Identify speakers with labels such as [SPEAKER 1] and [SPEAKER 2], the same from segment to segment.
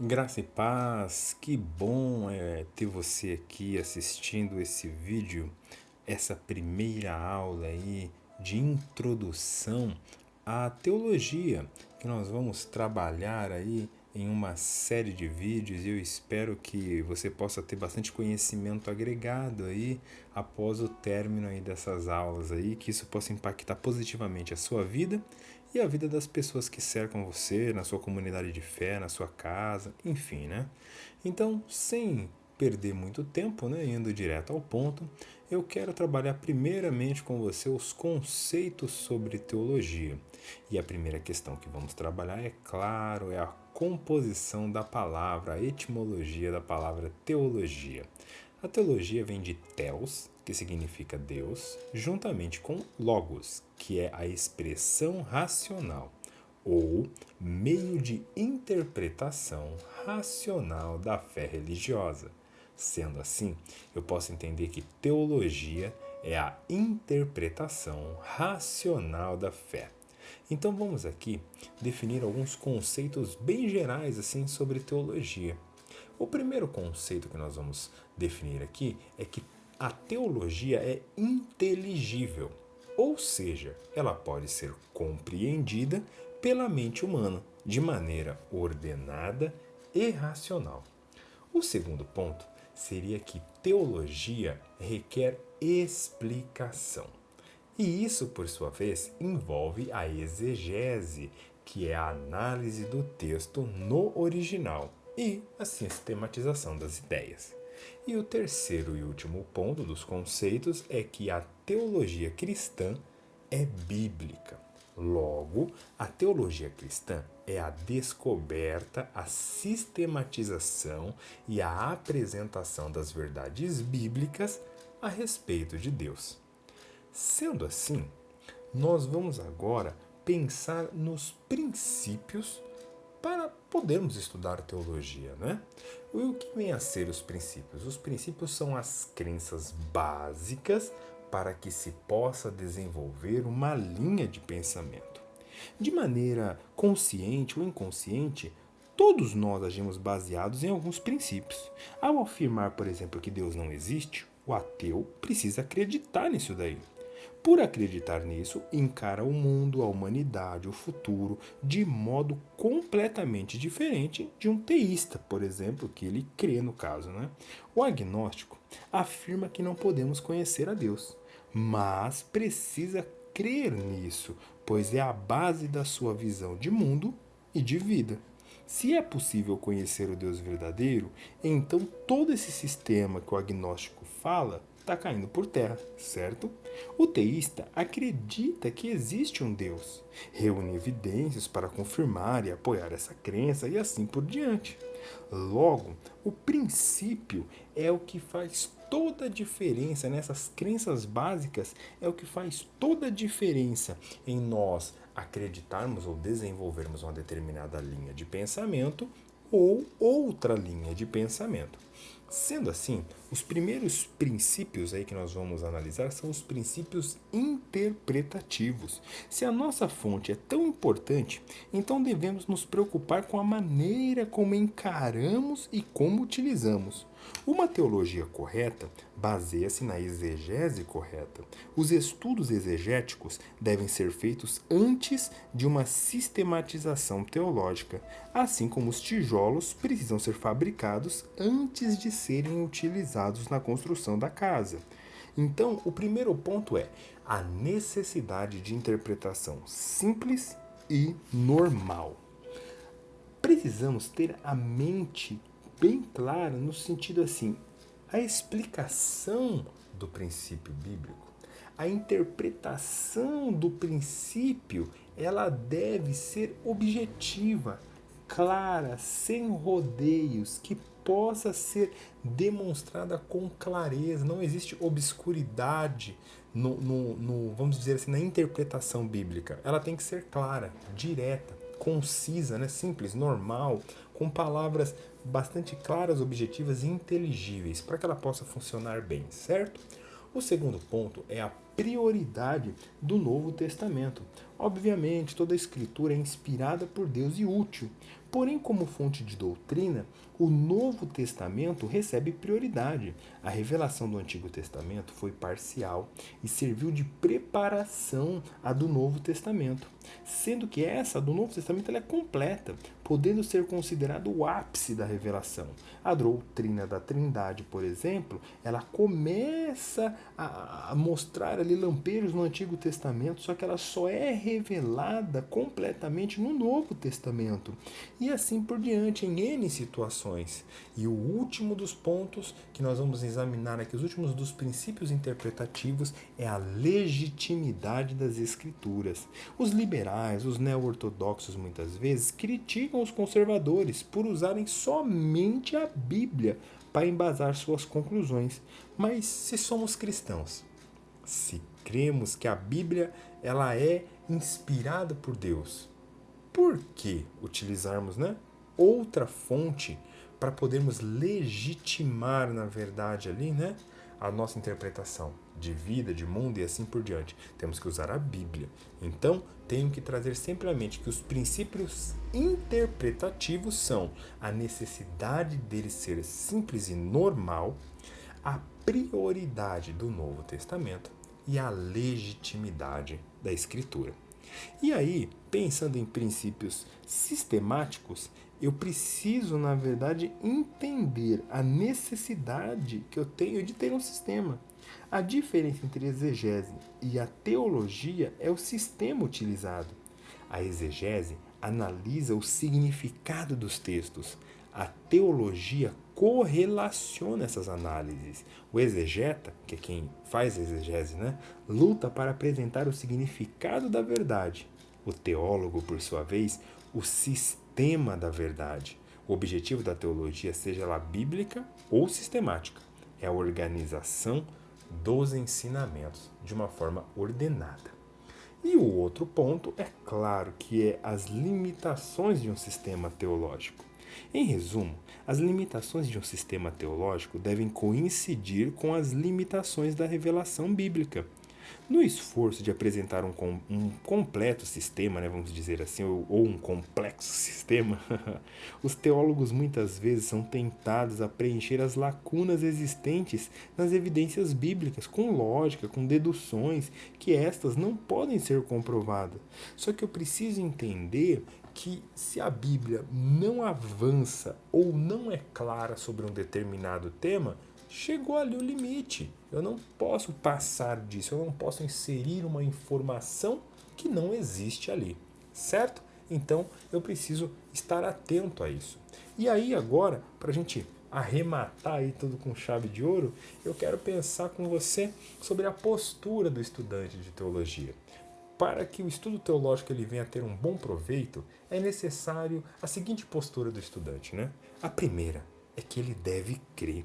[SPEAKER 1] Graça e paz, que bom ter você aqui assistindo esse vídeo, essa primeira aula aí de introdução à teologia, que nós vamos trabalhar aí em uma série de vídeos e eu espero que você possa ter bastante conhecimento agregado aí após o término aí dessas aulas aí, que isso possa impactar positivamente a sua vida e a vida das pessoas que cercam você, na sua comunidade de fé, na sua casa, enfim, né? Então, sem perder muito tempo, né, indo direto ao ponto, eu quero trabalhar primeiramente com você os conceitos sobre teologia. E a primeira questão que vamos trabalhar, é claro, é a composição da palavra, a etimologia da palavra teologia. A teologia vem de theos, que significa Deus, juntamente com logos, que é a expressão racional, ou meio de interpretação racional da fé religiosa. Sendo assim, eu posso entender que teologia é a interpretação racional da fé. Então vamos aqui definir alguns conceitos bem gerais assim sobre teologia. O primeiro conceito que nós vamos definir aqui é que a teologia é inteligível, ou seja, ela pode ser compreendida pela mente humana de maneira ordenada e racional. O segundo ponto seria que teologia requer explicação. E isso, por sua vez, envolve a exegese, que é a análise do texto no original e a sistematização das ideias. E o terceiro e último ponto dos conceitos é que a teologia cristã é bíblica. Logo, a teologia cristã é a descoberta, a sistematização e a apresentação das verdades bíblicas a respeito de Deus. Sendo assim, nós vamos agora pensar nos princípios para podermos estudar teologia, né? O que vem a ser os princípios? Os princípios são as crenças básicas para que se possa desenvolver uma linha de pensamento. De maneira consciente ou inconsciente, todos nós agimos baseados em alguns princípios. Ao afirmar, por exemplo, que Deus não existe, o ateu precisa acreditar nisso daí. Por acreditar nisso, encara o mundo, a humanidade, o futuro de modo completamente diferente de um teísta, por exemplo, que ele crê no caso, né? O agnóstico afirma que não podemos conhecer a Deus, mas precisa crer nisso, pois é a base da sua visão de mundo e de vida. Se é possível conhecer o Deus verdadeiro, então todo esse sistema que o agnóstico fala está caindo por terra, certo? O teísta acredita que existe um Deus, reúne evidências para confirmar e apoiar essa crença e assim por diante. Logo, o princípio é o que faz toda a diferença nessas crenças básicas, é o que faz toda a diferença em nós acreditarmos ou desenvolvermos uma determinada linha de pensamento ou outra linha de pensamento. Sendo assim, os primeiros princípios aí que nós vamos analisar são os princípios interpretativos. Se a nossa fonte é tão importante, então devemos nos preocupar com a maneira como encaramos e como utilizamos. Uma teologia correta baseia-se na exegese correta. Os estudos exegéticos devem ser feitos antes de uma sistematização teológica, assim como os tijolos precisam ser fabricados antes de serem utilizados na construção da casa. Então, o primeiro ponto é a necessidade de interpretação simples e normal. Precisamos ter a mente bem clara no sentido assim, a explicação do princípio bíblico, a interpretação do princípio, ela deve ser objetiva, clara, sem rodeios, que possa ser demonstrada com clareza. Não existe obscuridade vamos dizer assim, na interpretação bíblica. Ela tem que ser clara, direta, concisa, né? Simples, normal, com palavras bastante claras, objetivas e inteligíveis, para que ela possa funcionar bem, certo? O segundo ponto é a prioridade do Novo Testamento. Obviamente, toda a escritura é inspirada por Deus e útil, Porém, como fonte de doutrina, o Novo Testamento recebe prioridade. A revelação do Antigo Testamento foi parcial e serviu de preparação à do Novo Testamento, sendo que essa do Novo Testamento ela é completa, podendo ser considerado o ápice da revelação. A doutrina da Trindade, por exemplo, ela começa a mostrar ali lampejos no Antigo Testamento, só que ela só é revelada completamente no Novo Testamento. E assim por diante, em N situações. E o último dos pontos que nós vamos examinar aqui, os últimos dos princípios interpretativos, é a legitimidade das Escrituras. Os liberais, os neo-ortodoxos, muitas vezes, criticam os conservadores por usarem somente a Bíblia para embasar suas conclusões. Mas se somos cristãos, se cremos que a Bíblia ela é inspirada por Deus, por que utilizarmos, outra fonte para podermos legitimar, na verdade, ali, a nossa interpretação de vida, de mundo e assim por diante? Temos que usar a Bíblia. Então, tenho que trazer sempre à mente que os princípios interpretativos são a necessidade dele ser simples e normal, a prioridade do Novo Testamento e a legitimidade da Escritura. E aí, pensando em princípios sistemáticos, eu preciso, na verdade, entender a necessidade que eu tenho de ter um sistema. A diferença entre a exegese e a teologia é o sistema utilizado. A exegese analisa o significado dos textos. A teologia correlaciona essas análises. O exegeta, que é quem faz a exegese, luta para apresentar o significado da verdade. O teólogo, por sua vez, o sistema da verdade. O objetivo da teologia, seja ela bíblica ou sistemática, é a organização dos ensinamentos de uma forma ordenada. E o outro ponto, é claro, que é as limitações de um sistema teológico. Em resumo, as limitações de um sistema teológico devem coincidir com as limitações da revelação bíblica. No esforço de apresentar um completo sistema, vamos dizer assim, ou um complexo sistema, os teólogos muitas vezes são tentados a preencher as lacunas existentes nas evidências bíblicas, com lógica, com deduções, que estas não podem ser comprovadas. Só que eu preciso entender que se a Bíblia não avança ou não é clara sobre um determinado tema, chegou ali o limite. Eu não posso passar disso, eu não posso inserir uma informação que não existe ali, certo? Então eu preciso estar atento a isso. E aí agora, para a gente arrematar aí tudo com chave de ouro, eu quero pensar com você sobre a postura do estudante de teologia. Para que o estudo teológico ele venha a ter um bom proveito, é necessário a seguinte postura do estudante, A primeira é que ele deve crer.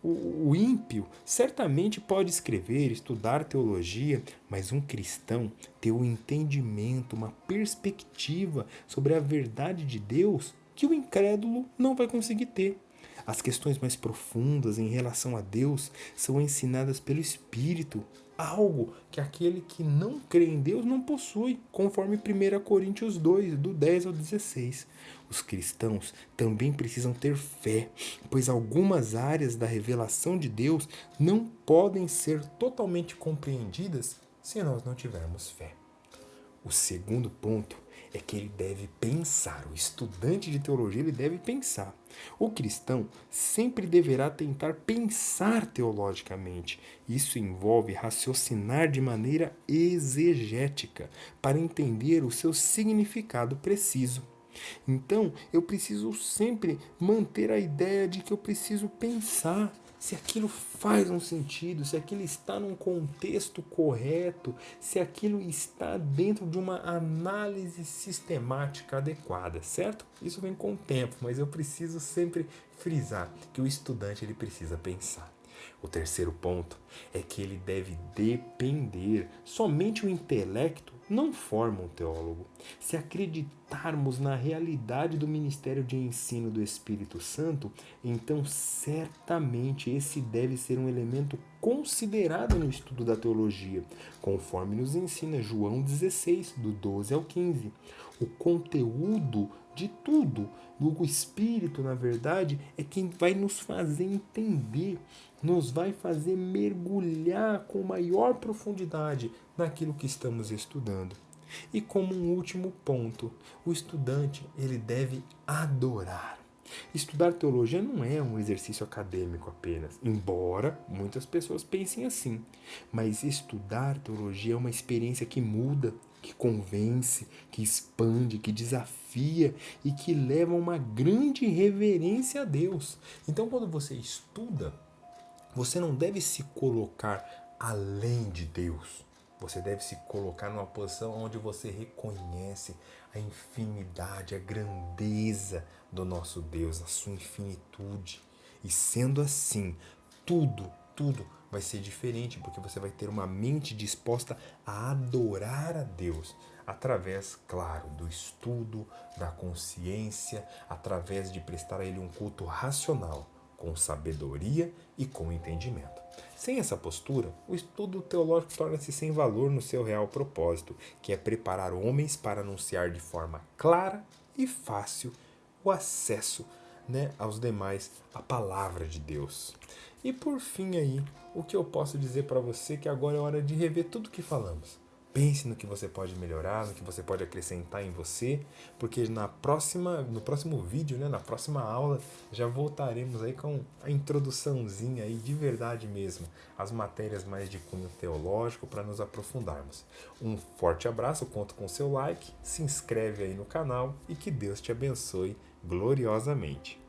[SPEAKER 1] O ímpio certamente pode escrever, estudar teologia, mas um cristão tem um entendimento, uma perspectiva sobre a verdade de Deus que o incrédulo não vai conseguir ter. As questões mais profundas em relação a Deus são ensinadas pelo Espírito, algo que aquele que não crê em Deus não possui, conforme 1 Coríntios 2, do 10 ao 16. Os cristãos também precisam ter fé, pois algumas áreas da revelação de Deus não podem ser totalmente compreendidas se nós não tivermos fé. O segundo ponto é que ele deve pensar. O estudante de teologia ele deve pensar. O cristão sempre deverá tentar pensar teologicamente. Isso envolve raciocinar de maneira exegética para entender o seu significado preciso. Então, eu preciso sempre manter a ideia de que eu preciso pensar se aquilo faz um sentido, se aquilo está num contexto correto, se aquilo está dentro de uma análise sistemática adequada, certo? Isso vem com o tempo, mas eu preciso sempre frisar que o estudante ele precisa pensar. O terceiro ponto é que ele deve depender. Somente o intelecto não forma um teólogo. Se acreditarmos na realidade do ministério de ensino do Espírito Santo, então certamente esse deve ser um elemento considerada no estudo da teologia, conforme nos ensina João 16, do 12 ao 15. O conteúdo de tudo, o Espírito, na verdade, é quem vai nos fazer entender, nos vai fazer mergulhar com maior profundidade naquilo que estamos estudando. E como um último ponto, o estudante ele deve adorar. Estudar teologia não é um exercício acadêmico apenas, embora muitas pessoas pensem assim. Mas estudar teologia é uma experiência que muda, que convence, que expande, que desafia e que leva a uma grande reverência a Deus. Então, quando você estuda, você não deve se colocar além de Deus. Você deve se colocar numa posição onde você reconhece a infinidade, a grandeza do nosso Deus, a sua infinitude. E sendo assim, tudo vai ser diferente, porque você vai ter uma mente disposta a adorar a Deus, através, claro, do estudo, da consciência, através de prestar a Ele um culto racional, com sabedoria e com entendimento. Sem essa postura, o estudo teológico torna-se sem valor no seu real propósito, que é preparar homens para anunciar de forma clara e fácil o acesso, aos demais a palavra de Deus. E por fim aí, o que eu posso dizer para você que agora é hora de rever tudo que falamos. Pense no que você pode melhorar, no que você pode acrescentar em você, porque no próximo vídeo, na próxima aula, já voltaremos aí com a introduçãozinha aí de verdade mesmo, as matérias mais de cunho teológico para nos aprofundarmos. Um forte abraço, conto com seu like, se inscreve aí no canal e que Deus te abençoe gloriosamente.